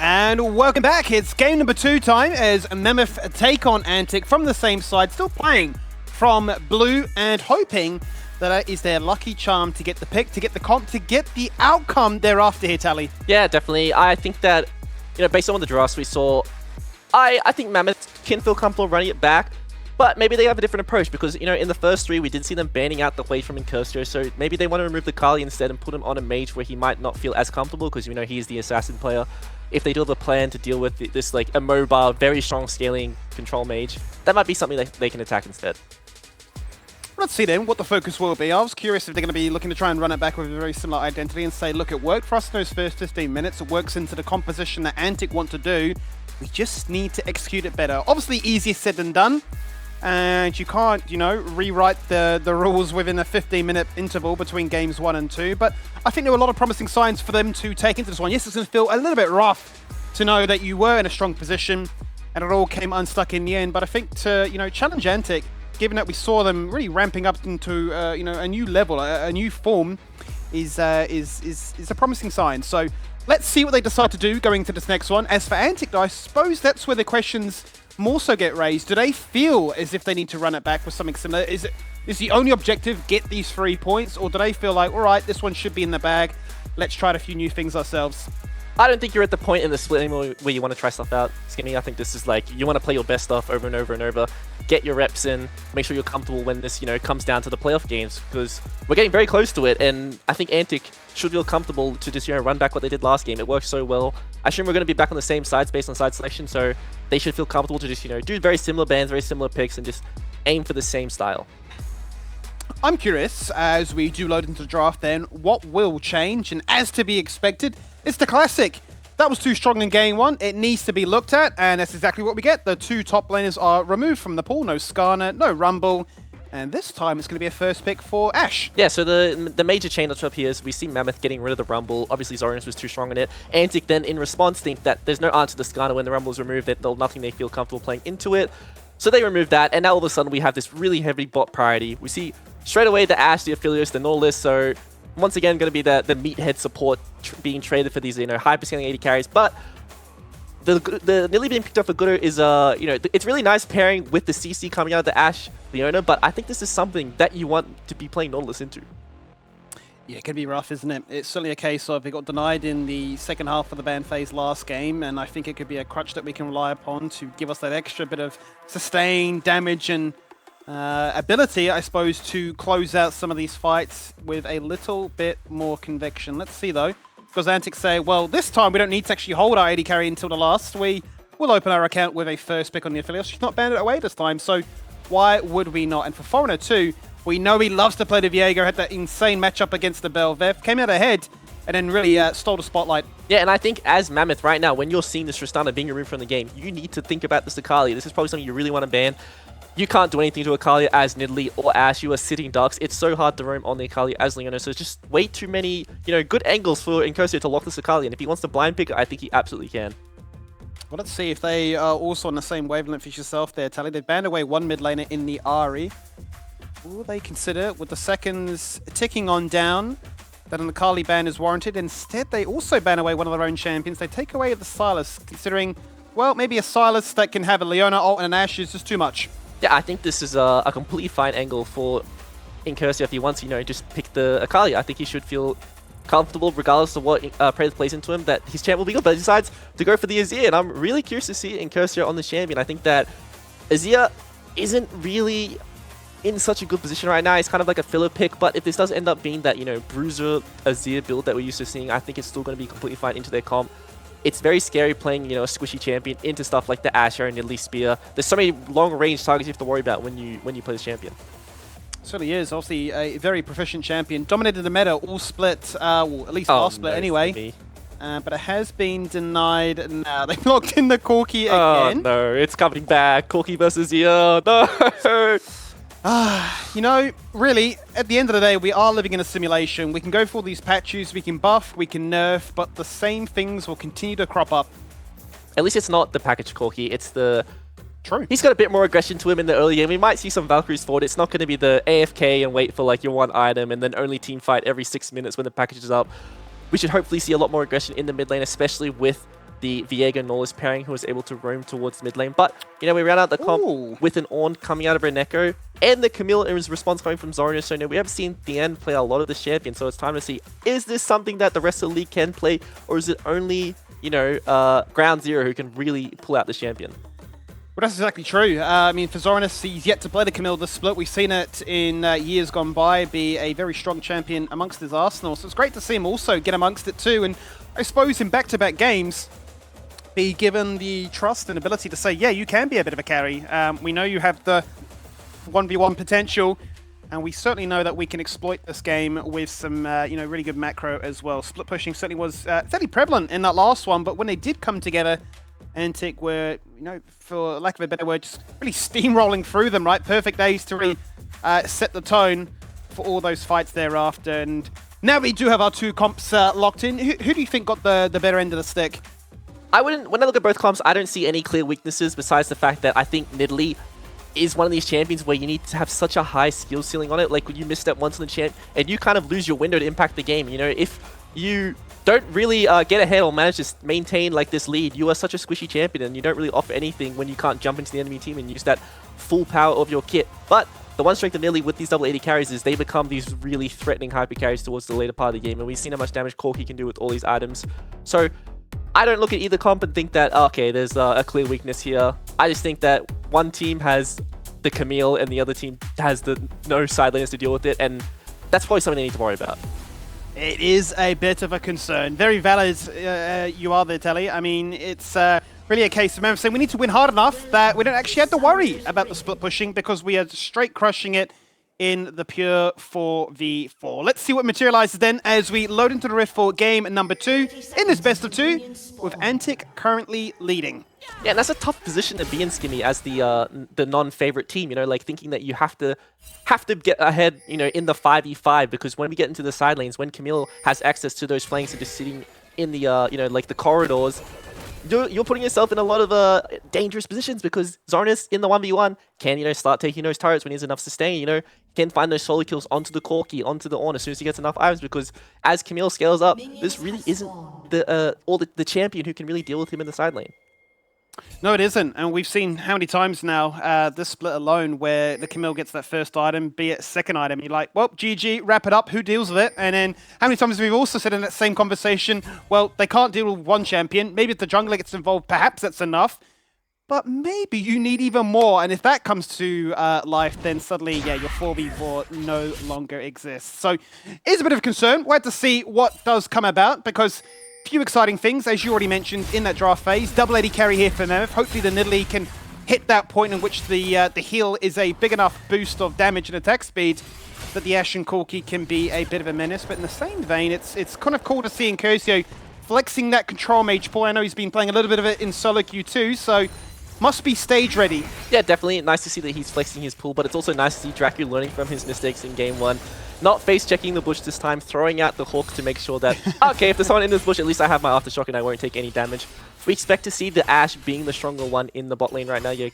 And welcome back. It's game number 2 time as Mammoth take on Antic from the same side, still playing from blue and hoping that is their lucky charm to get the pick, to get the comp, to get the outcome thereafter here, Tally. Yeah, definitely. I think that, based on the drafts we saw, I think Mammoth can feel comfortable running it back, but maybe they have a different approach because, in the first 3, we did see them banning out the Wade from Incursio, so maybe they want to remove the Kali instead and put him on a mage where he might not feel as comfortable because, he's the assassin player. If they do have a plan to deal with this, like, immobile, very strong scaling control mage, that might be something that they can attack instead. Let's see then what the focus will be. I was curious if they're going to be looking to try and run it back with a very similar identity and say, look, it worked for us in those first 15 minutes. It works into the composition that Antic want to do. We just need to execute it better. Obviously, easier said than done. And you can't, rewrite the rules within a 15-minute interval between games 1 and 2. But I think there were a lot of promising signs for them to take into this one. Yes, it's going to feel a little bit rough to know that you were in a strong position and it all came unstuck in the end. But I think to, challenge Antic, given that we saw them really ramping up into, a new level, a new form, is a promising sign. So let's see what they decide to do going to this next one. As for Antic, though, I suppose that's where the questions more so get raised. Do they feel as if they need to run it back with something similar? Is the only objective get these 3 points, or do they feel like, all right, this one should be in the bag, let's try a few new things ourselves? I don't think you're at the point in the split anymore where you want to try stuff out, Skinny. I think this is like, you want to play your best stuff over and over and over, get your reps in, make sure you're comfortable when this, comes down to the playoff games, because we're getting very close to it, and I think Antic should feel comfortable to just, run back what they did last game. It worked so well. I assume we're going to be back on the same sides based on side selection, so they should feel comfortable to just, do very similar bans, very similar picks, and just aim for the same style. I'm curious, as we do load into the draft then, what will change? And as to be expected, it's the classic. That was too strong in game 1. It needs to be looked at, and that's exactly what we get. The 2 top laners are removed from the pool. No Skarner, no Rumble. And this time it's going to be a first pick for Ashe. Yeah, so the major change up here is we see Mammoth getting rid of the Rumble. Obviously, Zorius was too strong in it. Antic then, in response, think that there's no answer to Skarner when the Rumble is removed. There's nothing they feel comfortable playing into it. So they remove that, and now all of a sudden we have this really heavy bot priority. We see straight away the Ashe, the Aphelios, the Nautilus, so once again going to be the meathead support being traded for these, hyper-scaling 80 carries. But the nearly being picked up for Gooder is, it's really nice pairing with the CC coming out of the Ashe Leona, but I think this is something that you want to be playing Nautilus into. Yeah, it could be rough, isn't it? It's certainly a case of it got denied in the second half of the ban phase last game, and I think it could be a crutch that we can rely upon to give us that extra bit of sustain, damage, and ability, I suppose, to close out some of these fights with a little bit more conviction. Let's see, though, because Antic say, well, this time we don't need to actually hold our AD carry until the last. We will open our account with a first pick on the Aphelios. She's not banned it away this time, so why would we not? And for Foreigner, too, we know he loves to play the Viego, had that insane matchup against the Belvev, came out ahead, and then really stole the spotlight. Yeah, and I think as Mammoth right now, when you're seeing this Tristana being removed from the game, you need to think about this Akali. This is probably something you really want to ban. You can't do anything to Akali as Nidalee or Ashe. You are sitting ducks. It's so hard to roam on the Akali as Leona, so it's just way too many, good angles for Incursio to lock this Akali, and if he wants to blind pick, I think he absolutely can. Well, let's see if they are also on the same wavelength as yourself there, Tally. They've banned away one mid laner in the Ahri. Will they consider, with the seconds ticking on down, that an Akali ban is warranted? Instead, they also ban away one of their own champions. They take away the Sylas, considering, well, maybe a Sylas that can have a Leona ult and an Ashe is just too much. Yeah, I think this is a completely fine angle for Incursio if he wants, just pick the Akali. I think he should feel comfortable, regardless of what Praise plays into him, that his champ will be good, but he decides to go for the Azir, and I'm really curious to see Incursio on the champion. I think that Azir isn't really in such a good position right now. He's kind of like a filler pick, but if this does end up being that, Bruiser Azir build that we're used to seeing, I think it's still going to be completely fine into their comp. It's very scary playing, a squishy champion into stuff like the Ashe and Nidalee Spear. There's so many long-range targets you have to worry about when you play this champion. Certainly is. Obviously, a very proficient champion. Dominated the meta, all split, well, at least last split anyway. But it has been denied now. They've locked in the Corki again. Oh, no, it's coming back. Corki versus Zia. No! Really, at the end of the day, we are living in a simulation. We can go for all these patches, we can buff, we can nerf, but the same things will continue to crop up. At least it's not the package Corki, it's the... True. He's got a bit more aggression to him in the early game. We might see some Valkyries forward. It's not going to be the AFK and wait for like your one item and then only team fight every 6 minutes when the package is up. We should hopefully see a lot more aggression in the mid lane, especially with the Viego-Norlis pairing who was able to roam towards mid lane. But, you know, we ran out the comp Ooh. with an Ornn coming out of Reneko and the Camille in his response coming from Zorinus. So, you know, we have seen Tien play a lot of this champion. So it's time to see, is this something that the rest of the league can play, or is it only, you know, Ground Zero who can really pull out the champion? Well, that's exactly true. I mean, for Zorinus, he's yet to play the Camille this split. We've seen it in years gone by be a very strong champion amongst his arsenal. So it's great to see him also get amongst it too. And I suppose in back-to-back games, be given the trust and ability to say, yeah, you can be a bit of a carry. We know you have the 1v1 potential, and we certainly know that we can exploit this game with some, you know, really good macro as well. Split pushing certainly was fairly prevalent in that last one, but when they did come together, Antic were, you know, for lack of a better word, just really steamrolling through them, right? Perfect days to really set the tone for all those fights thereafter. And now we do have our two comps locked in. Who do you think got the better end of the stick? When I look at both comps, I don't see any clear weaknesses besides the fact that I think Nidalee is one of these champions where you need to have such a high skill ceiling on it. Like when you misstep once on the champ and you kind of lose your window to impact the game. You know, if you don't really get ahead or manage to maintain like this lead, you are such a squishy champion and you don't really offer anything when you can't jump into the enemy team and use that full power of your kit. But the one strength of Nidalee with these double 80 carries is they become these really threatening hyper carries towards the later part of the game, and we've seen how much damage Corki can do with all these items. So I don't look at either comp and think that, okay, there's a clear weakness here. I just think that one team has the Camille and the other team has the no side laners to deal with it, and that's probably something they need to worry about. It is a bit of a concern. Very valid you are there, Telly. I mean, it's really a case of Mammoth saying we need to win hard enough that we don't actually have to worry about the split pushing because we are straight crushing it in the pure 4v4. Let's see what materializes then as we load into the rift for game number 2 in this best of 2 with Antic currently leading. Yeah, and that's a tough position to be in, Skimmy, as the non-favorite team. You know, like thinking that you have to get ahead, you know, in the 5v5, because when we get into the side lanes, when Camille has access to those flanks and just sitting in the you know, like the corridors, you're putting yourself in a lot of dangerous positions because Zorinus in the 1v1 can, you know, start taking those turrets when he has enough sustain, you know, can find those solo kills onto the Corki, onto the Ornn as soon as he gets enough items, because as Camille scales up, this really isn't the champion who can really deal with him in the side lane. No, it isn't, and we've seen how many times now this split alone where the Camille gets that first item, be it second item, you're like, well, GG, wrap it up, who deals with it? And then how many times we've also said in that same conversation, well, they can't deal with one champion, maybe if the jungler gets involved, perhaps that's enough, but maybe you need even more, and if that comes to life, then suddenly, yeah, your 4v4 no longer exists. So it's a bit of a concern. We'll have to see what does come about, because few exciting things, as you already mentioned in that draft phase. Double 80 carry here for Mammoth. Hopefully the Nidalee can hit that point in which the heal is a big enough boost of damage and attack speed that the Ashe and Corki can be a bit of a menace. But in the same vein, it's kind of cool to see Incursio flexing that control mage pool. I know he's been playing a little bit of it in solo queue too, so must be stage ready. Yeah, definitely. Nice to see that he's flexing his pool, but it's also nice to see Dracu learning from his mistakes in game 1. Not face-checking the bush this time, throwing out the hook to make sure that, okay, if there's someone in this bush, at least I have my Aftershock and I won't take any damage. We expect to see the Ashe being the stronger one in the bot lane right now. You're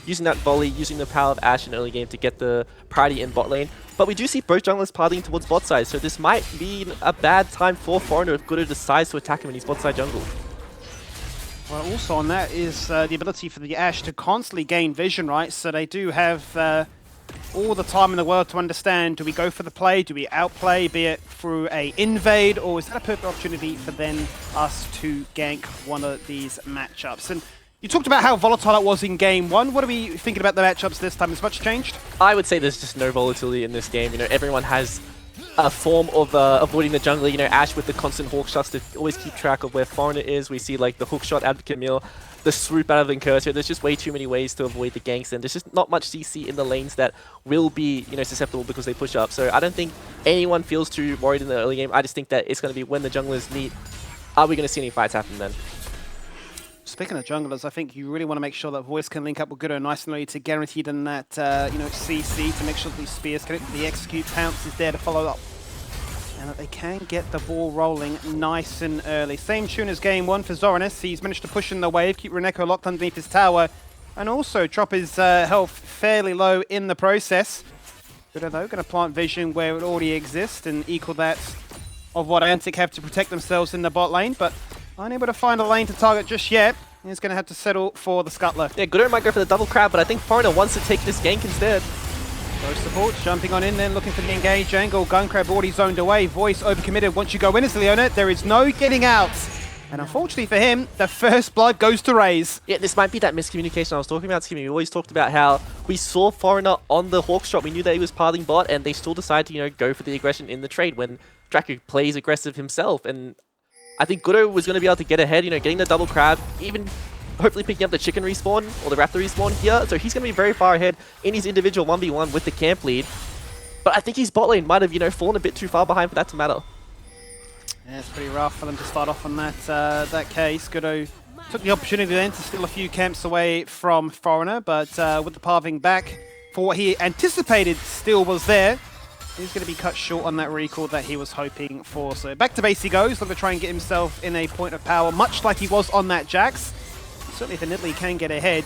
using that volley, using the power of Ashe in early game to get the priority in bot lane. But we do see both junglers partying towards bot side, so this might be a bad time for Foreigner if Gooder decides to attack him in his bot side jungle. Well, also on that is the ability for the Ashe to constantly gain vision, right? So they do have all the time in the world to understand, do we go for the play, do we outplay, be it through a invade, or is that a perfect opportunity for then us to gank one of these matchups? And you talked about how volatile it was in game 1. What are we thinking about the matchups this time? Has much changed? I would say there's just no volatility in this game. You know, everyone has a form of avoiding the jungler. You know, Ashe with the constant hawk shots to always keep track of where Foreigner is. We see like the hook shot out of Camille, the swoop out of Incursor. There's just way too many ways to avoid the ganks, and there's just not much CC in the lanes that will be, you know, susceptible because they push up. So I don't think anyone feels too worried in the early game. I just think that it's going to be when the junglers meet, are we going to see any fights happen then? Speaking of junglers, I think you really want to make sure that Voice can link up with Gooder nice and early to guarantee them that, you know, CC to make sure that these spears connect. The execute pounce is there to follow up, and that they can get the ball rolling nice and early. Same tune as game 1 for Zorinus. He's managed to push in the wave, keep Reneko locked underneath his tower, and also drop his health fairly low in the process. Gooder though, going to plant vision where it already exists and equal that of what Antic have to protect themselves in the bot lane, but Unable to find a lane to target just yet. He's going to have to settle for the scuttler. Yeah, Goodo might go for the double crab, but I think Foreigner wants to take this gank instead. No support, jumping on in then, looking for the engage angle. Gunkrab already zoned away. Voice overcommitted. Once you go in as Leona, there is no getting out. And unfortunately for him, the first blood goes to Raze. Yeah, this might be that miscommunication I was talking about, Skimmy. We always talked about how we saw Foreigner on the Hawk shot. We knew that he was pathing bot, and they still decided to, go for the aggression in the trade when Draco plays aggressive himself. And I think Goodo was going to be able to get ahead, getting the double crab, even hopefully picking up the chicken respawn or the raptor respawn here. So he's going to be very far ahead in his individual 1v1 with the camp lead. But I think his bot lane might have, fallen a bit too far behind for that to matter. Yeah, it's pretty rough for them to start off on that case. Goodo took the opportunity then to steal a few camps away from Foreigner, but with the pathing back for what he anticipated still was there, he's going to be cut short on that recall that he was hoping for. So back to base he goes, looking to try and get himself in a point of power, much like he was on that Jax. Certainly if Nidalee can get ahead,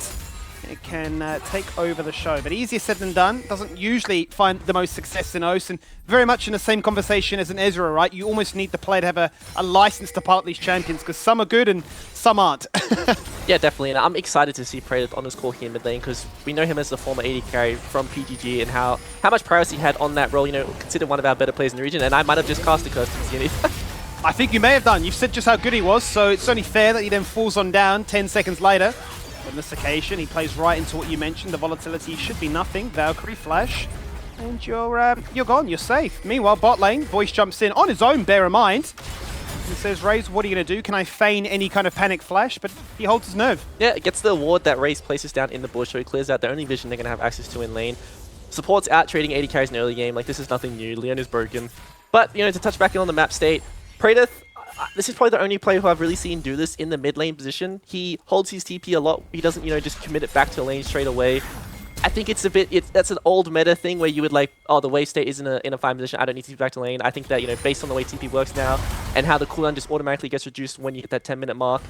it can take over the show. But easier said than done. Doesn't usually find the most success in OS, and very much in the same conversation as an Ezra, right? You almost need the player to have a license to part these champions, because some are good and some aren't. Yeah, definitely. And I'm excited to see Predator on his core here in mid lane, because we know him as the former AD carry from PGG and how much prowess he had on that role. Considered one of our better players in the region, and I might have just cast a curse to Zenith. I think you may have done. You've said just how good he was, so it's only fair that he then falls on down 10 seconds later. On this occasion, he plays right into what you mentioned. The volatility should be nothing. Valkyrie flash, and you're gone. You're safe. Meanwhile, bot lane, Voice jumps in on his own. Bear in mind, he says, "Raze, what are you going to do? Can I feign any kind of panic flash?" But he holds his nerve. Yeah, it gets the ward that Raze places down in the bush, so he clears out the only vision they're going to have access to in lane. Support's out trading 80 carries in the early game. Like, this is nothing new. Leon is broken. But to touch back in on the map state, Praedyth, this is probably the only player who I've really seen do this in the mid lane position. He holds his TP a lot. He doesn't, just commit it back to lane straight away. I think it's that's an old meta thing where you would the wave state is in a fine position. I don't need to be back to lane. I think that, based on the way TP works now and how the cooldown just automatically gets reduced when you hit that 10-minute mark,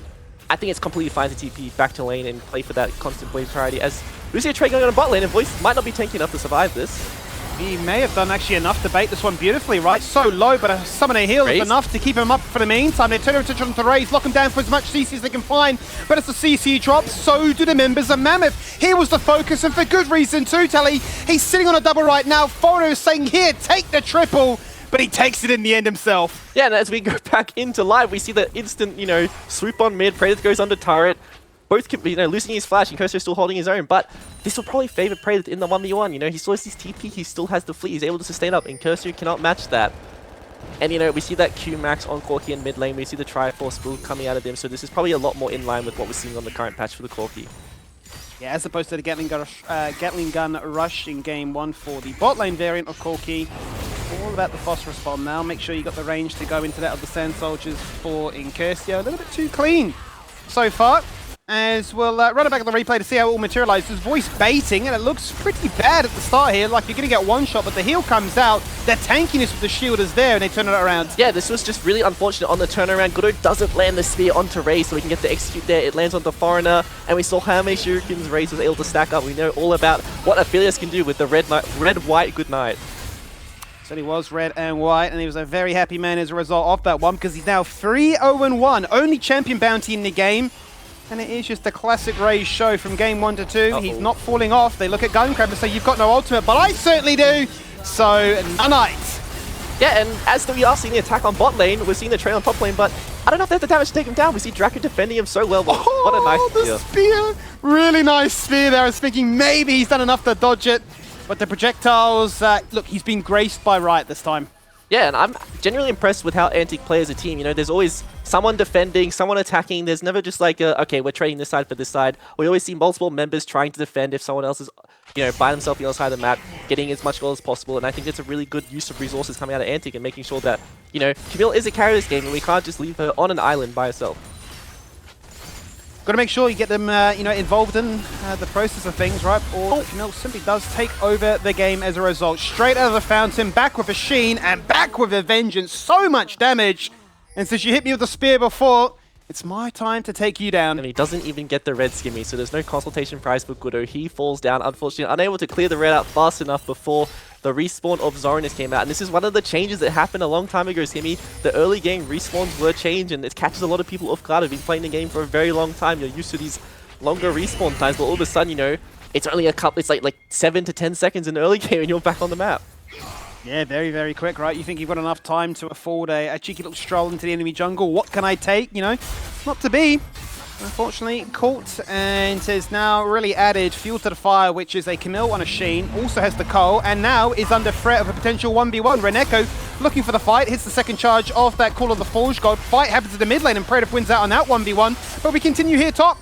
I think it's completely fine to TP back to lane and play for that constant wave priority, as we see a trade going on a bot lane, and Voice might not be tanky enough to survive this. He may have done actually enough to bait this one beautifully, right? So low, but a summoner heal is enough to keep him up for the meantime. They turn their attention to Raze, lock him down for as much CC as they can find. But as the CC drops, so do the members of Mammoth. He was the focus, and for good reason too, Tally. He's sitting on a double right now. Foreigner is saying, here, take the triple. But he takes it in the end himself. Yeah, and as we go back into live, we see the instant, swoop on mid. Predator goes under turret. Both, losing his flash, and Incursor still holding his own, but this will probably favor Predator in the 1v1. He still has his TP, he still has the fleet, he's able to sustain up. Incursor cannot match that. And, we see that Q max on Corki in mid lane, we see the Triforce build coming out of him, so this is probably a lot more in line with what we're seeing on the current patch for the Corki. Yeah, as opposed to the Gatling gun rush in game 1 for the bot lane variant of Corki. All about the phosphorus bomb now. Make sure you got the range to go into that of the Sand Soldiers for Incursor. A little bit too clean so far. As we'll run it back on the replay to see how it all materializes. Voice baiting, and it looks pretty bad at the start here. Like, you're going to get one shot, but the heal comes out. The tankiness with the shield is there, and they turn it around. Yeah, this was just really unfortunate on the turnaround. Goodo doesn't land the spear onto Raze, so we can get the execute there. It lands on the Foreigner, and we saw how many shurikens Raze was able to stack up. We know all about what Aphelios can do with the red-white good night. So he was red and white, and he was a very happy man as a result of that one, because he's now 3-0-1. Only champion bounty in the game. And it is just a classic Raze show from game 1 to 2. He's not falling off. They look at Gunkrab and say, you've got no ultimate, but I certainly do. So, Nanite. Yeah, and as we are seeing the attack on bot lane, we're seeing the trade on top lane, but I don't know if they have the damage to take him down. We see Draco defending him so well. What a nice spear. Really nice spear there. I was thinking maybe he's done enough to dodge it. But the projectiles, look, he's been graced by Riot this time. Yeah, and I'm genuinely impressed with how Antic play as a team. There's always someone defending, someone attacking. There's never just like, okay, we're trading this side for this side. We always see multiple members trying to defend if someone else is, by themselves on the other side of the map, getting as much gold as possible. And I think it's a really good use of resources coming out of Antic and making sure that, Camille is a carry of this game, and we can't just leave her on an island by herself. Got to make sure you get them, involved in the process of things, right? Or Camille simply does take over the game as a result. Straight out of the fountain, back with a Sheen, and back with a Vengeance. So much damage. And since you hit me with a spear before, it's my time to take you down. And he doesn't even get the red skimmy, so there's no consultation prize for Goodo. He falls down, unfortunately, unable to clear the red out fast enough before the respawn of Zoranus came out. And this is one of the changes that happened a long time ago, Skimmy. The early game respawns were changed, and it catches a lot of people off guard who've been playing the game for a very long time. You're used to these longer respawn times, but all of a sudden, you know, it's only a couple, it's like 7 to 10 seconds in the early game and you're back on the map. Yeah, very, very quick, right? You think you've got enough time to afford a cheeky little stroll into the enemy jungle. What can I take? You know, not to be. Unfortunately, caught and has now really added fuel to the fire, which is a Camille on a Sheen, also has the Cole, and now is under threat of a potential 1v1. Reneko looking for the fight, hits the second charge of that Call of the Forge God. Fight happens in the mid lane and Predator wins out on that 1v1, but we continue here top.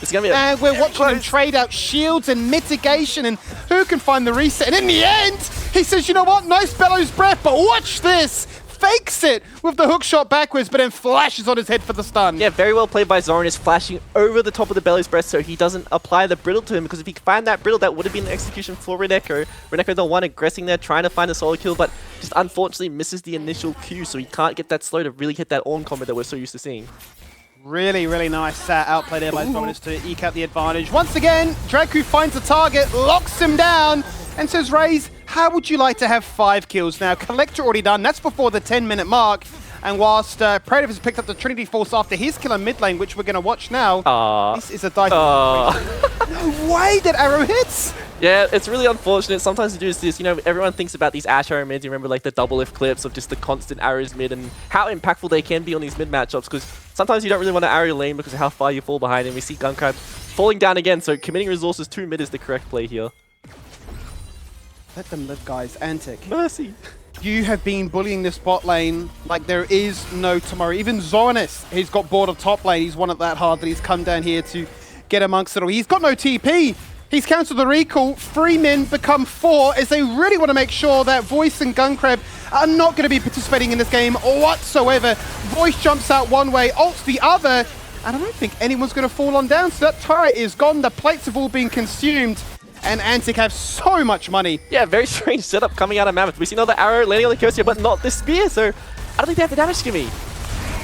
It's gonna be and we're watching them trade out shields and mitigation, and who can find the reset? And in the end, he says, you know what, nice bellows breath, but watch this! Fakes it with the hook shot backwards, but then flashes on his head for the stun. Yeah, very well played by Zoranus, flashing over the top of the belly's breast so he doesn't apply the brittle to him, because if he could find that brittle, that would have been an execution for Reneko. Reneko the one aggressing there, trying to find a solo kill, but just unfortunately misses the initial Q, so he can't get that slow to really hit that Ornn combo that we're so used to seeing. Really, really nice outplay there by Zoranus to eke out the advantage. Once again, Draku finds a target, locks him down, and says, Raze, how would you like to have 5 kills now? Collector already done, that's before the 10-minute mark. And whilst Predator has picked up the Trinity Force after his kill on mid lane, which we're going to watch now, this is a dice. No way that arrow hits! Yeah, it's really unfortunate. Sometimes you do this, you know, everyone thinks about these Ashe arrow mids. You remember like the double lift clips of just the constant arrows mid and how impactful they can be on these mid matchups, because sometimes you don't really want to arrow your lane because of how far you fall behind, and we see Guncrab falling down again, so committing resources to mid is the correct play here. Let them live, guys. Antic. Mercy. You have been bullying this bot lane like there is no tomorrow. Even Zoranus, he's got bored of top lane. He's won it that hard that he's come down here to get amongst it all. He's got no TP. He's cancelled the recall. 3 men become 4 as they really want to make sure that Voice and Guncrab are not going to be participating in this game whatsoever. Voice jumps out one way, ults the other, and I don't think anyone's going to fall on down. So that turret is gone. The plates have all been consumed. And Antic have so much money. Yeah, very strange setup coming out of Mammoth. We've seen another arrow landing on the Curse here, but not this spear, so I don't think they have the damage, Skimmy.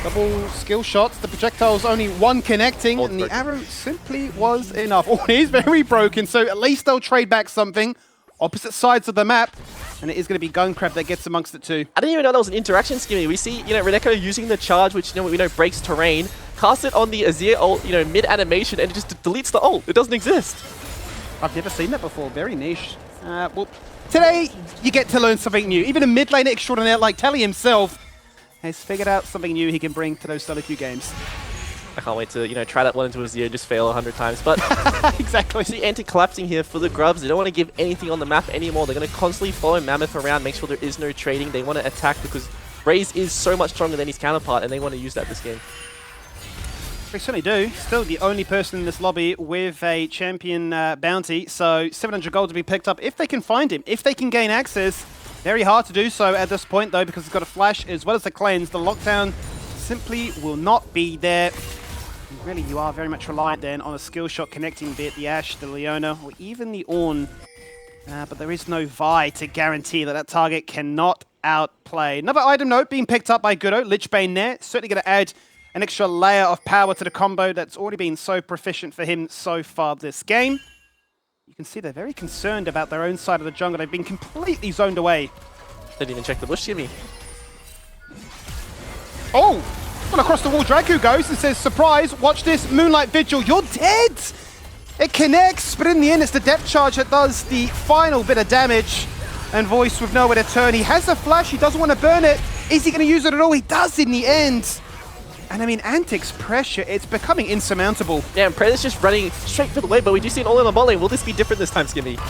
Double skill shots, the projectile's only one connecting, and the arrow simply was enough. Oh, it is very broken, so at least they'll trade back something. Opposite sides of the map, and it is going to be Guncrab that gets amongst it too. I didn't even know that was an interaction, Skimmy. We see, you know, Reneko using the charge, which, you know, we know breaks terrain, cast it on the Azir ult, you know, mid-animation, and it just deletes the ult. It doesn't exist. I've never seen that before. Very niche. Well, today you get to learn something new. Even a mid lane extraordinaire like Telly himself has figured out something new he can bring to those solo queue games. I can't wait to, you know, try that one into Azir and just fail 100 times. But exactly. See Antic collapsing here for the grubs. They don't want to give anything on the map anymore. They're going to constantly follow Mammoth around, make sure there is no trading. They want to attack because Raze is so much stronger than his counterpart, and they want to use that this game. They certainly do. Still the only person in this lobby with a champion bounty, so 700 gold to be picked up if they can find him, if they can gain access. Very hard to do so at this point though, because it's got a flash as well as the cleanse. The lockdown simply will not be there. And really, you are very much reliant then on a skill shot connecting, be it the Ashe, the Leona, or even the Ornn. But there is no Vi to guarantee that that target cannot outplay. Another item note being picked up by Goodo, Lichbane there. Certainly going to add an extra layer of power to the combo that's already been so proficient for him so far this game. You can see they're very concerned about their own side of the jungle. They've been completely zoned away. They didn't even check the bush, Jimmy. Oh! Well, across the wall, Draku goes and says, surprise, watch this, Moonlight Vigil, you're dead! It connects, but in the end, it's the depth charge that does the final bit of damage. And Voice with nowhere to turn. He has a flash, he doesn't want to burn it. Is he going to use it at all? He does in the end. And I mean, Antic's pressure, it's becoming insurmountable. Yeah, and Predator's just running straight for the wave, but we do see an all in the bot lane. Will this be different this time, Skimmy?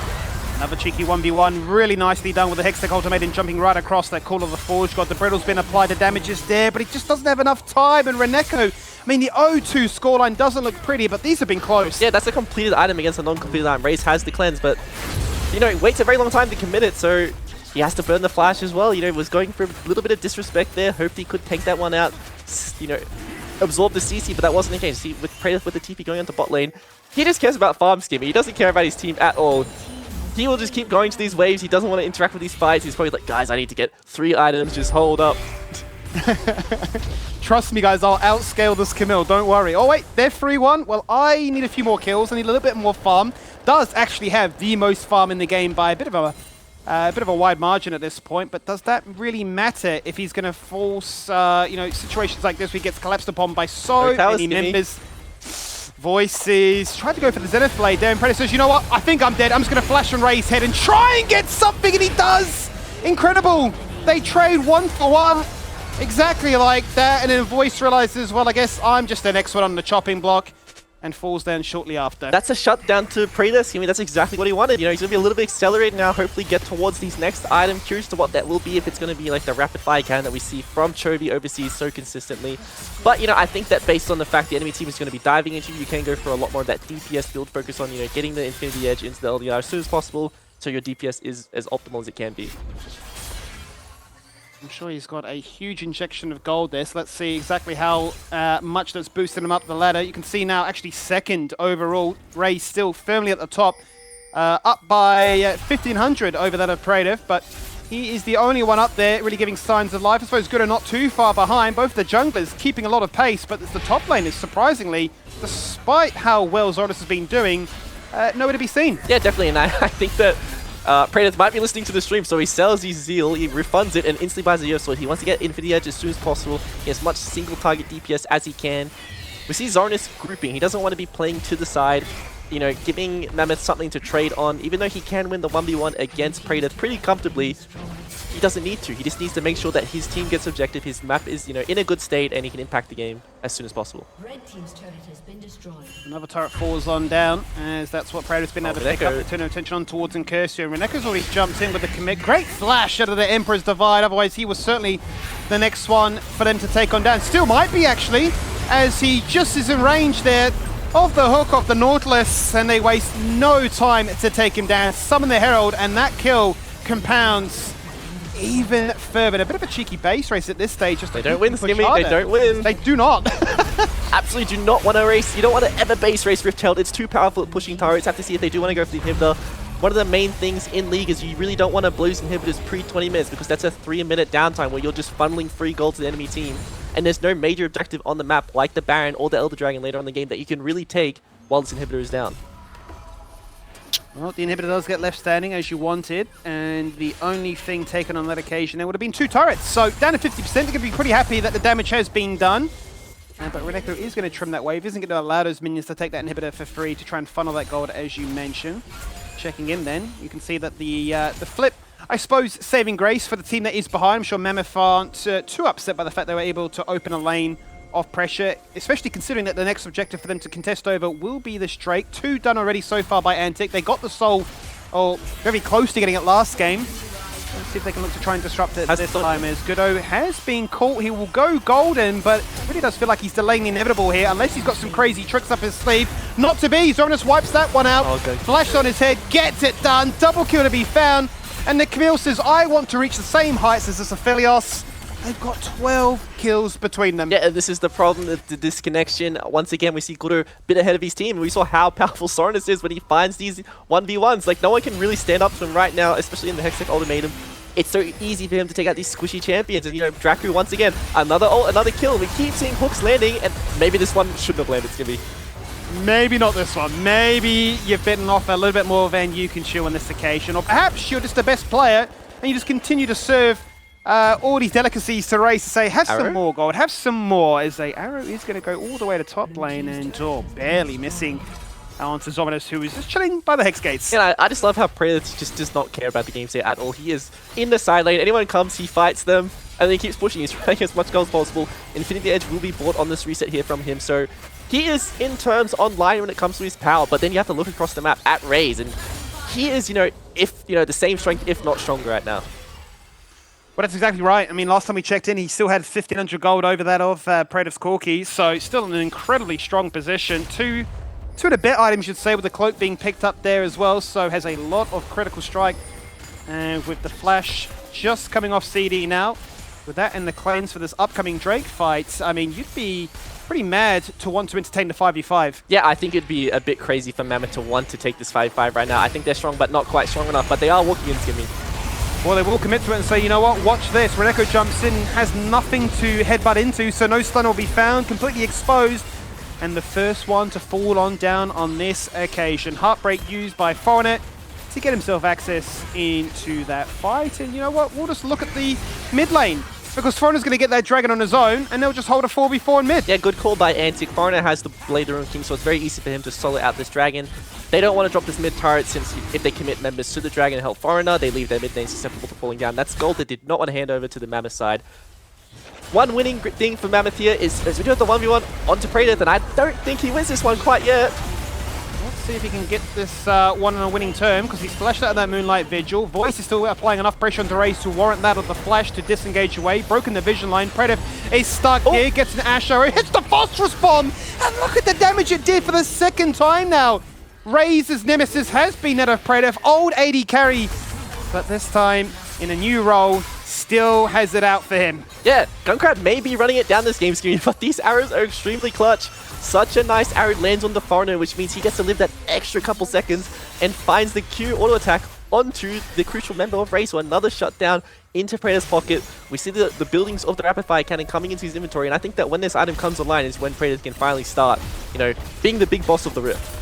Another cheeky 1v1, really nicely done with the Hextech ultimatum jumping right across that Call of the Forge God. The brittle's been applied, the damage is there, but he just doesn't have enough time. And Reneko, I mean, the 0-2 scoreline doesn't look pretty, but these have been close. Yeah, that's a completed item against a non-completed item. Raze has the cleanse, but, you know, it waits a very long time to commit it, so he has to burn the flash as well. You know, was going for a little bit of disrespect there. Hoped he could tank that one out, you know, absorb the CC, but that wasn't the case. See, with Predator with the TP going onto bot lane, he just cares about farm, Skimmy. He doesn't care about his team at all. He will just keep going to these waves. He doesn't want to interact with these fights. He's probably like, guys, I need to get 3 items. Just hold up. Trust me, guys, I'll outscale this Camille. Don't worry. Oh, wait, they're 3-1. Well, I need a few more kills. I need a little bit more farm. Does actually have the most farm in the game by a bit of a A bit of a wide margin at this point, but does that really matter if he's going to force, you know, situations like this where he gets collapsed upon by so many members? Voices. Tried to go for the Zenith Blade there, and Predator says, you know what, I think I'm dead. I'm just going to flash and raise head and try and get something, and he does! Incredible! They trade 1 for 1, exactly like that, and then Voice realizes, well, I guess I'm just the next one on the chopping block, and falls down shortly after. That's a shutdown to Praetus. I mean, that's exactly what he wanted. You know, he's going to be a little bit accelerated now, hopefully get towards these next items. Curious to what that will be, if it's going to be like the rapid fire cannon that we see from Chovy overseas so consistently. But, you know, I think that based on the fact the enemy team is going to be diving into you, can go for a lot more of that DPS build, focus on, you know, getting the Infinity Edge into the LDR as soon as possible, so your DPS is as optimal as it can be. I'm sure he's got a huge injection of gold there, so let's see exactly how much that's boosting him up the ladder. You can see now actually second overall. Ray still firmly at the top, up by 1,500 over that of Praetor, but he is the only one up there really giving signs of life. I suppose Good are not too far behind. Both the junglers keeping a lot of pace, but the top lane is surprisingly, despite how well Zordis has been doing, nowhere to be seen. Yeah, definitely, and I think that Praetor might be listening to the stream, so he sells his Zeal, he refunds it, and instantly buys a Yo Sword. He wants to get Infinity Edge as soon as possible, get as much single target DPS as he can. We see Zarnis grouping. He doesn't want to be playing to the side, you know, giving Mammoth something to trade on. Even though he can win the 1v1 against Praetor pretty comfortably, he doesn't need to. He just needs to make sure that his team gets objective, his map is, you know, in a good state, and he can impact the game as soon as possible. Red team's turret has been destroyed. Another turret falls on down, as that's what Praetor's been able to pick up and turn attention on towards Incursio. Reneko's already jumped in with the commit. Great flash out of the Emperor's Divide, otherwise he was certainly the next one for them to take on down. Still might be, actually, as he just is in range there of the hook of the Nautilus, and they waste no time to take him down. Summon the Herald, and that kill compounds even further. A bit of a cheeky base race at this stage. Just they don't win, Skimmy. They don't win. They do not. Absolutely do not want to race. You don't want to ever base race Rift-Held. It's too powerful at pushing turrets. Have to see if they do want to go for the inhibitor. One of the main things in League is you really don't want to blows inhibitors pre-20 minutes, because that's a 3-minute downtime where you're just funneling free gold to the enemy team. And there's no major objective on the map like the Baron or the Elder Dragon later on in the game that you can really take while this inhibitor is down. Well, the inhibitor does get left standing as you wanted, and the only thing taken on that occasion, there would have been 2 turrets. So down to 50%, they're going to be pretty happy that the damage has been done. But Reneko is going to trim that wave, isn't going to allow those minions to take that inhibitor for free to try and funnel that gold, as you mentioned. Checking in then, you can see that the flip, I suppose, saving grace for the team that is behind. I'm sure Mammoth aren't too upset by the fact they were able to open a lane of pressure, especially considering that the next objective for them to contest over will be this Drake. 2 done already so far by Antic. They got the soul, or very close to getting it last game. Let's see if they can look to try and disrupt it this time, as Goodo has been caught. He will go golden, but it really does feel like he's delaying the inevitable here, unless he's got some crazy tricks up his sleeve. Not to be. Zornis wipes that one out. Okay. Flash on his head, gets it done. Double kill to be found. And the Camille says, I want to reach the same heights as this Aphelios. They've got 12 kills between them. Yeah, this is the problem, the disconnection. Once again, we see Gudo a bit ahead of his team. We saw how powerful Sorinus is when he finds these 1v1s. Like, no one can really stand up to him right now, especially in the Hextech Ultimatum. It's so easy for him to take out these squishy champions. And, you know, Draku, once again, another ult, another kill. We keep seeing hooks landing, and maybe this one shouldn't have landed, Skibby. Maybe not this one. Maybe you've bitten off a little bit more than you can chew on this occasion. Or perhaps you're just the best player, and you just continue to serve all these delicacies to race to say, have some more gold, have some more, as a Arrow is going to go all the way to top lane and barely missing onto Zominus, who is just chilling by the Hex Gates. Yeah, I just love how Predator just does not care about the game state at all. He is in the side lane. Anyone comes, he fights them, and then he keeps pushing. He's trying to get as much gold as possible. Infinity Edge will be bought on this reset here from him, so he is in terms online when it comes to his power, but then you have to look across the map at Raze, and he is, you know, the same strength, if not stronger right now. Well, that's exactly right. I mean, last time we checked in, he still had 1,500 gold over that of Praetor's Corki, so still in an incredibly strong position. Two of the bet items, you'd say, with the cloak being picked up there as well, so has a lot of critical strike. And with the flash just coming off CD now, with that and the cleanse for this upcoming Drake fight, I mean, you'd be pretty mad to want to entertain the 5v5. Yeah, I think it'd be a bit crazy for Mammoth to want to take this 5v5 right now. I think they're strong, but not quite strong enough, but they are walking against me. Well, they will commit to it and say, you know what, watch this. Reneko jumps in, has nothing to headbutt into, so no stun will be found, completely exposed. And the first one to fall on down on this occasion. Heartbreak used by Foreigner. to get himself access into that fight. And you know what? We'll just look at the mid lane, because Foreigner's going to get that dragon on his own, and they'll just hold a 4v4 in mid. Yeah, good call by Antic. Foreigner has the Blade Rune King, so it's very easy for him to solo out this dragon. They don't want to drop this mid turret, since if they commit members to the dragon and help Foreigner, they leave their mid lane susceptible to falling down. That's gold they did not want to hand over to the Mammoth side. One winning thing for Mammoth here is we do have the 1v1 onto Praedyth, and I don't think he wins this one quite yet. Let's see if he can get this one on a winning term, because he's flashed out of that Moonlight Vigil. Voice is still applying enough pressure onto Raze to warrant that of the flash to disengage away. Broken the vision line. Praedyth is stuck here, gets an Ash arrow, hits the Phosphorus Bomb, and look at the damage it did for the second time now. Raze's nemesis has been out of Praedyth, old 80 carry, but this time in a new role, still has it out for him. Yeah, Gunkrab may be running it down this game screen, but these arrows are extremely clutch. Such a nice arrow lands on the Foreigner, which means he gets to live that extra couple seconds and finds the Q auto attack onto the crucial member of Raze. So another shutdown into Praedyth's pocket. We see the buildings of the rapid fire cannon coming into his inventory, and I think that when this item comes online is when Praedyth can finally start, you know, being the big boss of the Rift.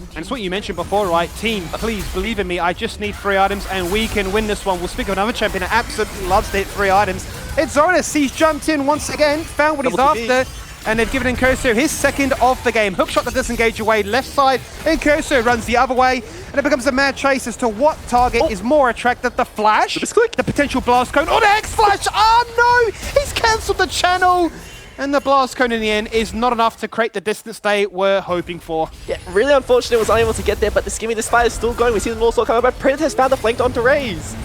And it's what you mentioned before, right? Team, please believe in me. I just need 3 items and we can win this one. We'll speak of another champion that absolutely loves to hit 3 items. It's Zoranus. He's jumped in once again, found what he's after, and they've given Incursor his second of the game. Hookshot to disengage away left side. Incursor runs the other way, and it becomes a mad chase as to what target is more attractive. The flash, the potential blast cone, the X flash. Oh no, he's cancelled the channel. And the blast cone in the end is not enough to create the distance they were hoping for. Yeah, really unfortunate was unable to get there, but the Skimmy, this fight is still going. We see the North Star coming back. Praedyth has found the flank onto Raze.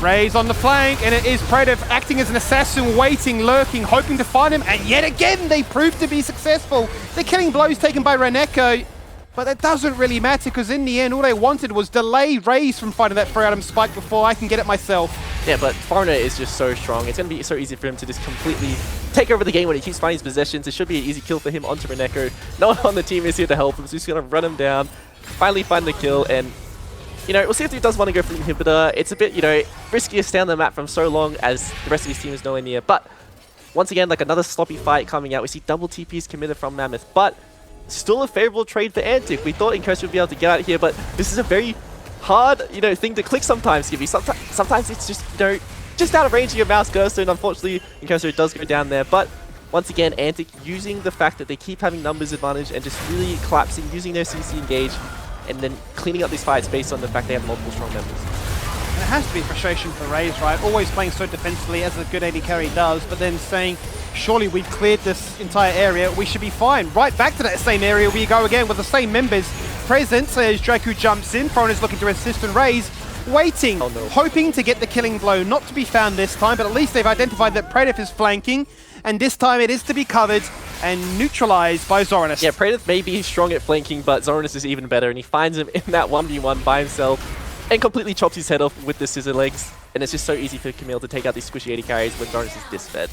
Raze on the flank, and it is Praedyth acting as an assassin, waiting, lurking, hoping to find him, and yet again they prove to be successful. The killing blows taken by Reneko, but that doesn't really matter, because in the end all they wanted was delay Raze from finding that 3-item spike before I can get it myself. Yeah, but Foreigner is just so strong. It's going to be so easy for him to just completely take over the game when he keeps finding his possessions. It should be an easy kill for him onto Reneko. No one on the team is here to help him, so he's going to run him down, finally find the kill, and you know, we'll see if he does want to go for the inhibitor. It's a bit, you know, risky to stay on the map from so long as the rest of his team is nowhere near. But once again, like another sloppy fight coming out. We see double TPs committed from Mammoth, but still a favorable trade for Antic. We thought Incursor would be able to get out here, but this is a very hard, you know, thing to click sometimes, Gibby. Sometimes it's just, you know, just out of range of your mouse cursor, and unfortunately, Incursor does go down there. But once again, Antic using the fact that they keep having numbers advantage and just really collapsing, using their CC engage, and then cleaning up these fights based on the fact they have multiple strong members. And it has to be frustration for Raze, right? Always playing so defensively as a good AD carry does, but then saying, surely we've cleared this entire area, we should be fine. Right back to that same area we go again with the same members present as Draku jumps in. Foreigner's looking to assist and Raze, waiting, hoping to get the killing blow. Not to be found this time, but at least they've identified that Praedyth is flanking, and this time it is to be covered and neutralized by Zoranus. Yeah, Praedyth may be strong at flanking, but Zoranus is even better, and he finds him in that 1v1 by himself and completely chops his head off with the scissor legs. And it's just so easy for Camille to take out these squishy 80 carries when Zoranus is this fed.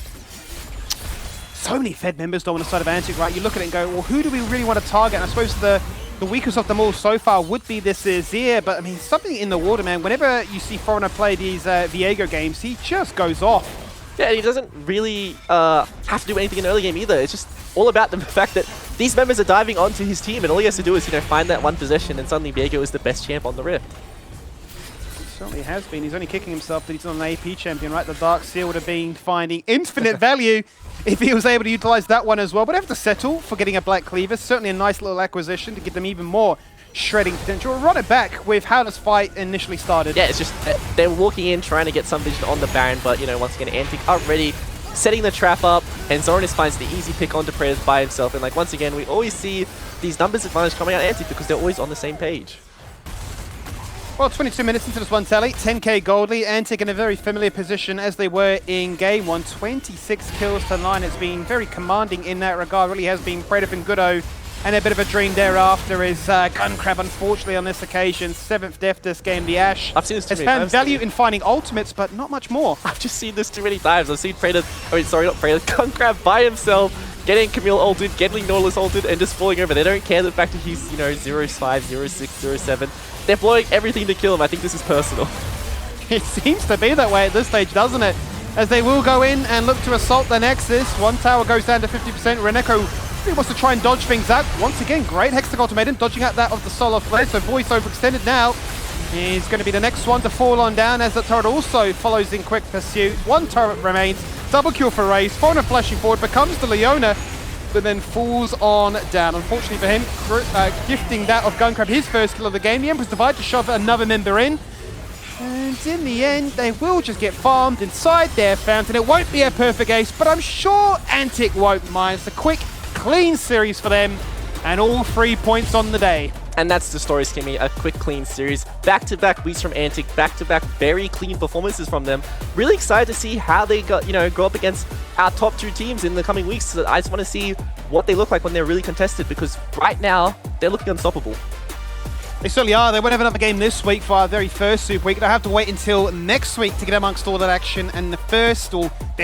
So many fed members though on the side of Antic, right? You look at it and go, well, who do we really want to target? And I suppose the weakest of them all so far would be this Azir, but I mean, something in the water, man. Whenever you see Foreigner play these Viego games, he just goes off. Yeah, he doesn't really have to do anything in the early game either. It's just all about the fact that these members are diving onto his team, and all he has to do is, you know, find that one possession, and suddenly Viego is the best champ on the Rift. He certainly has been. He's only kicking himself that he's not an AP champion, right? The Dark Seal would have been finding infinite value if he was able to utilize that one as well. But have to settle for getting a Black Cleaver. Certainly a nice little acquisition to give them even more shredding potential. We'll run it back with how this fight initially started. Yeah, it's just they're walking in trying to get some vision on the Baron, but you know, once again, Antic are ready, setting the trap up, and Zoranus finds the easy pick onto Praedyth by himself. And like once again, we always see these numbers advantage coming out of Antic because they're always on the same page. Well, 22 minutes into this one tally, 10k gold lead. Antic in a very familiar position as they were in game one. 26 kills to 9. It's been very commanding in that regard. Really has been Praedyth and Goodo. And a bit of a dream thereafter is Gunkrab, unfortunately, on this occasion. 7th death this game. The Ash I've seen this too has many found times, value in finding ultimates, but not much more. I've just seen this too many times. I've seen Praedyth, I mean, sorry, not Praedyth, Gunkrab by himself, getting Camille ulted, getting Nautilus ulted, and just falling over. They don't care the fact that he's, you know, 0-5, 0-6, 0-7. They're blowing everything to kill him. I think this is personal. It seems to be that way at this stage, doesn't it? As they will go in and look to assault the Nexus. One tower goes down to 50%. Reneko really wants to try and dodge things out. Once again, great Hextech Ultimatum, dodging out that of the Solar Flare. So Voice overextended now. He's going to be the next one to fall on down as the turret also follows in quick pursuit. One turret remains. Double kill for Raze. Foreigner flashing forward becomes the Leona, but then falls on down. Unfortunately for him, gifting that of Gunkrab his first kill of the game. The Emperor's Divide to shove another member in. And in the end, they will just get farmed inside their fountain. It won't be a perfect ace, but I'm sure Antic won't mind. It's a quick, clean series for them, and all 3 points on the day. And that's the story, Skimmy. A quick, clean series. Back-to-back weeks from Antic. Back-to-back very clean performances from them. Really excited to see how they go up against our top 2 teams in the coming weeks. So I just want to see what they look like when they're really contested, because right now, they're looking unstoppable. They certainly are. They won't have another game this week for our very first Super Week. They'll have to wait until next week to get amongst all that action, and their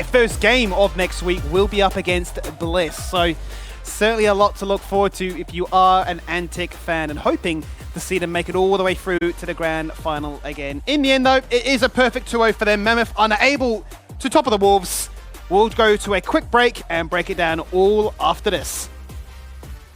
first game of next week will be up against Bliss. So certainly a lot to look forward to if you are an Antic fan, and hoping to see them make it all the way through to the grand final again. In the end, though, it is a perfect 2-0 for them. Mammoth unable to top of the Wolves. We'll go to a quick break and break it down all after this.